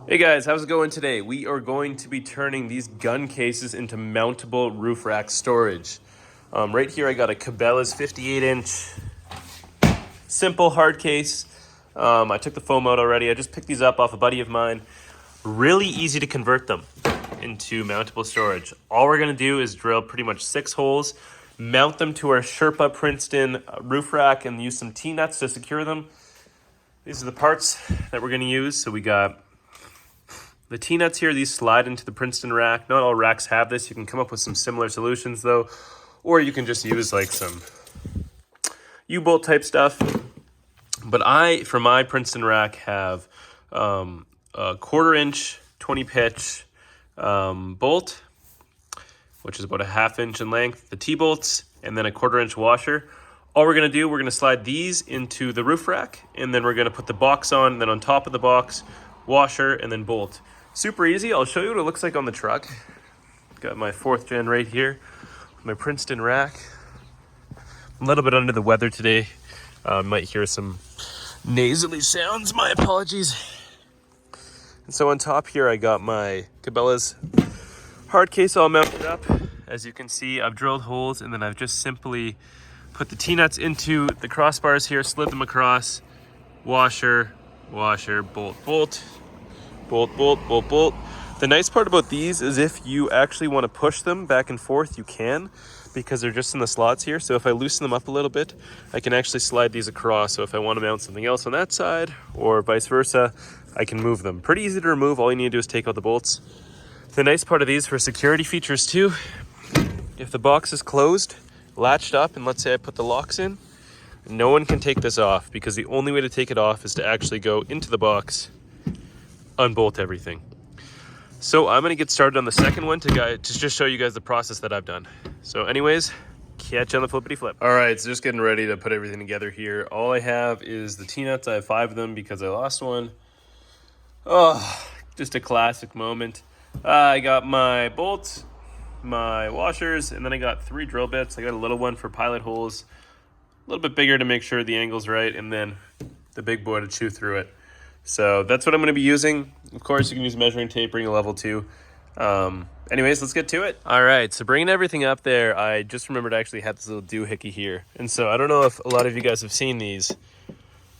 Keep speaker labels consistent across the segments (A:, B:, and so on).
A: Hey guys, how's it going today? We are going to be turning these gun cases into mountable roof rack storage. Right here I got a Cabellas 58-inch simple hard case. I took the foam out already. I just picked these up off a buddy of mine. Really easy to convert them into mountable storage. All we're going to do is drill pretty much 6 holes, mount them to our Sherpa Princeton roof rack, and use some T-nuts to secure them. These are the parts that we're going to use. So we got the T-nuts here. These slide into the Princeton rack. Not all racks have this. You can come up with some similar solutions though, or you can just use like some U-bolt type stuff. But I, for my Princeton rack, have a 1/4-inch 20 pitch bolt, which is about a 1/2 inch in length, the T-bolts, and then a 1/4-inch washer. All we're going to do, we're going to slide these into the roof rack, and then we're going to put the box on, and then on top of the box, washer, and then bolt. Super easy. I'll show you what it looks like on the truck. Got my 4th gen right here, my Princeton rack. A little bit under the weather today. Might hear some nasally sounds, my apologies. And so on top here, I got my Cabellas hard case all mounted up. As you can see, I've drilled holes, and then I've just simply put the T-nuts into the crossbars here, slid them across, washer, washer, bolt, bolt, bolt, bolt, bolt, bolt. The nice part about these is if you actually want to push them back and forth, you can, because they're just in the slots here. So if I loosen them up a little bit, I can actually slide these across. So if I want to mount something else on that side or vice versa, I can move them. Pretty easy to remove. All you need to do is take out the bolts. The nice part of these for security features too, if the box is closed, latched up, and let's say I put the locks in, no one can take this off, because the only way to take it off is to actually go into the box, unbolt everything. So I'm going to get started on the second one to just show you guys the process that I've done. So anyways, catch you on the flippity flip. All right, so just getting ready to put everything together here. All I have is the T-nuts. I have 5 of them because I lost one. Oh, just a classic moment. I got my bolts, my washers, and then I got 3 drill bits. I got a little one for pilot holes, a little bit bigger to make sure the angle's right, and then the big boy to chew through it. So that's what I'm going to be using. Of course, you can use measuring tape, bring a level 2. Anyways, let's get to it. All right, so bringing everything up there, I just remembered I actually had this little doohickey here. And so I don't know if a lot of you guys have seen these.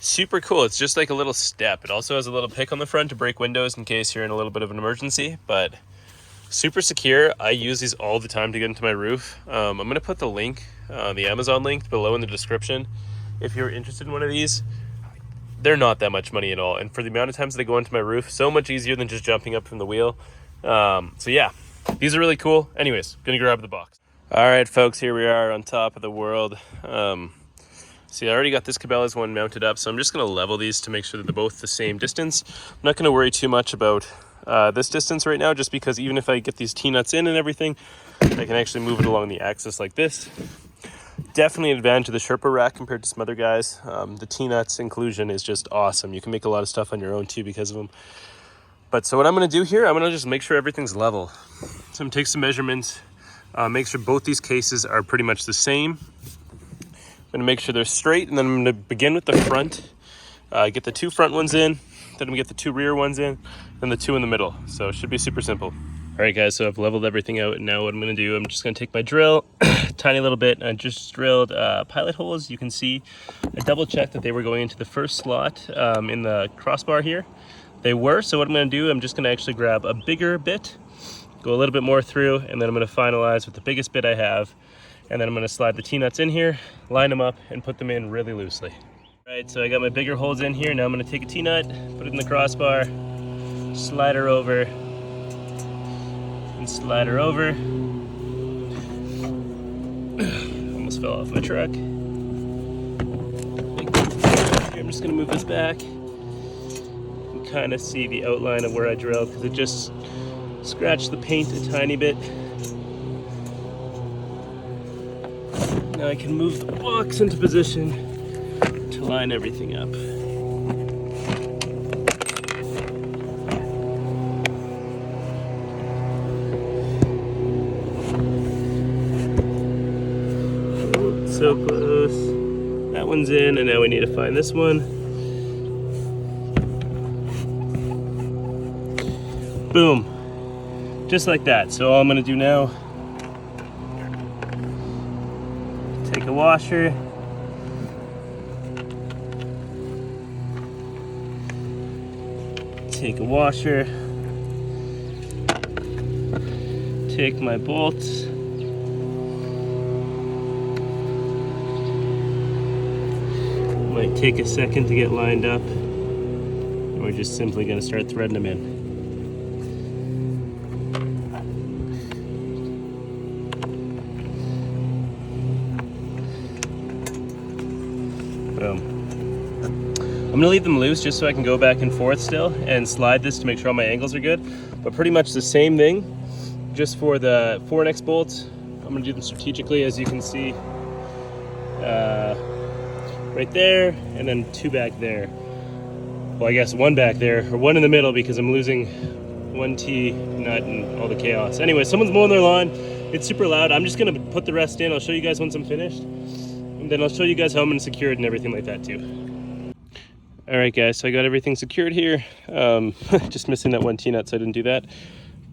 A: Super cool. It's just like a little step. It also has a little pick on the front to break windows in case you're in a little bit of an emergency, but super secure. I use these all the time to get into my roof. I'm going to put the link, the Amazon link, below in the description. If you're interested in one of these, they're not that much money at all. And for the amount of times they go into my roof, so much easier than just jumping up from the wheel. So yeah, these are really cool. Anyways, going to grab the box. All right, folks, here we are on top of the world. See, I already got this Cabela's one mounted up, so I'm just going to level these to make sure that they're both the same distance. I'm not going to worry too much about this distance right now, just because even if I get these T-nuts in and everything, I can actually move it along the axis like this. Definitely an advantage of the Sherpa rack compared to some other guys. The T-nuts inclusion is just awesome. You can make a lot of stuff on your own too because of them. But so what I'm going to do here, I'm going to just make sure everything's level. So I'm going to take some measurements, make sure both these cases are pretty much the same. I'm going to make sure they're straight, and then I'm going to begin with the front. Get the 2 front ones in, then I'm going to get the 2 rear ones in, then the 2 in the middle. So it should be super simple. All right, guys, so I've leveled everything out, and now what I'm going to do, I'm just going to take my drill, tiny little bit. I just drilled pilot holes. You can see I double-checked that they were going into the first slot in the crossbar here. They were, so what I'm going to do, I'm just going to actually grab a bigger bit, go a little bit more through, and then I'm going to finalize with the biggest bit I have. And then I'm going to slide the T-nuts in here, line them up, and put them in really loosely. All right, so I got my bigger holes in here. Now I'm going to take a T-nut, put it in the crossbar, slide her over, and slide her over. Almost fell off my truck. I'm just going to move this back and kind of see the outline of where I drilled, because it just scratched the paint a tiny bit. Now I can move the box into position to line everything up. Oh, so close. That one's in, and now we need to find this one. Boom, just like that. So all I'm gonna do now, take a washer, take my bolts, might take a second to get lined up, and we're just simply going to start threading them in. Boom. I'm going to leave them loose just so I can go back and forth still and slide this to make sure all my angles are good, but pretty much the same thing just for the 4X bolts. I'm going to do them strategically, as you can see. Right there, and then 2 back there. Well, I guess 1 back there, or 1 in the middle, because I'm losing 1 T nut and all the chaos. Anyway, someone's mowing their lawn. It's super loud. I'm just gonna put the rest in. I'll show you guys once I'm finished, and then I'll show you guys how I'm gonna secure it and everything like that too. All right, guys, so I got everything secured here. Just missing that 1 T nut, so I didn't do that.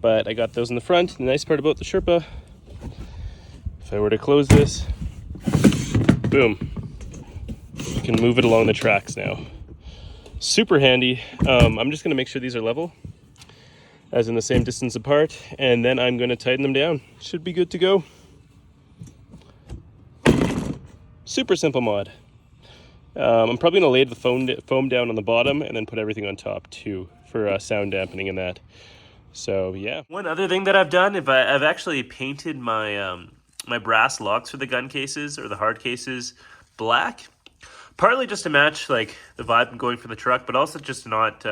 A: But I got those in the front. The nice part about the Sherpa, if I were to close this, boom. Can move it along the tracks now. Super handy. I'm just going to make sure these are level, as in the same distance apart, and then I'm going to tighten them down. Should be good to go. Super simple mod. I'm probably going to lay the foam down on the bottom and then put everything on top too for sound dampening and that. So yeah. One other thing that I've done, I've actually painted my my brass locks for the gun cases or the hard cases black. Partly just to match like the vibe I'm going for the truck, but also just to not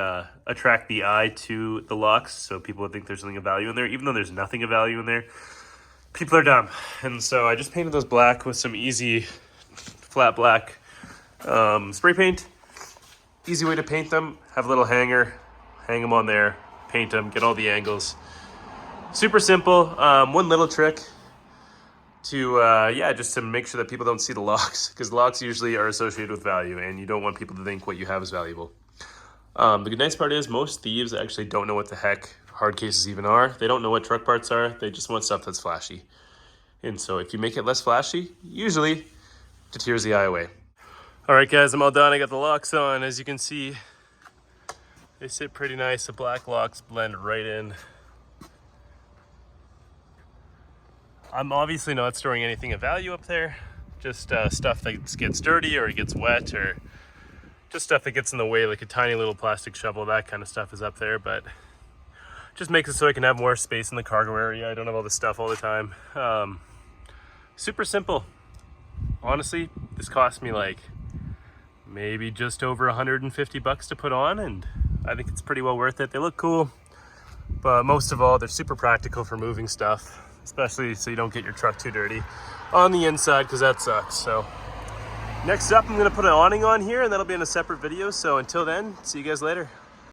A: attract the eye to the locks, so people would think there's something of value in there, even though there's nothing of value in there. People are dumb. And so I just painted those black with some easy flat black spray paint. Easy way to paint them. Have a little hanger, hang them on there, paint them, get all the angles. Super simple. One little trick to just to make sure that people don't see the locks, because locks usually are associated with value and you don't want people to think what you have is valuable. The nice part is most thieves actually don't know what the heck hard cases even are. They don't know what truck parts are. They just want stuff that's flashy. And so if you make it less flashy, usually deters the eye away. All right, guys, I'm all done. I got the locks on. As you can see, they sit pretty nice. The black locks blend right in. I'm obviously not storing anything of value up there, just stuff that gets dirty or it gets wet, or just stuff that gets in the way, like a tiny little plastic shovel. That kind of stuff is up there, but just makes it so I can have more space in the cargo area. I don't have all this stuff all the time. Super simple. Honestly, this cost me like maybe just over 150 bucks to put on, and I think it's pretty well worth it. They look cool, but most of all, they're super practical for moving stuff, especially so you don't get your truck too dirty on the inside, because that sucks. So next up, I'm going to put an awning on here, and that'll be in a separate video. So until then, see you guys later.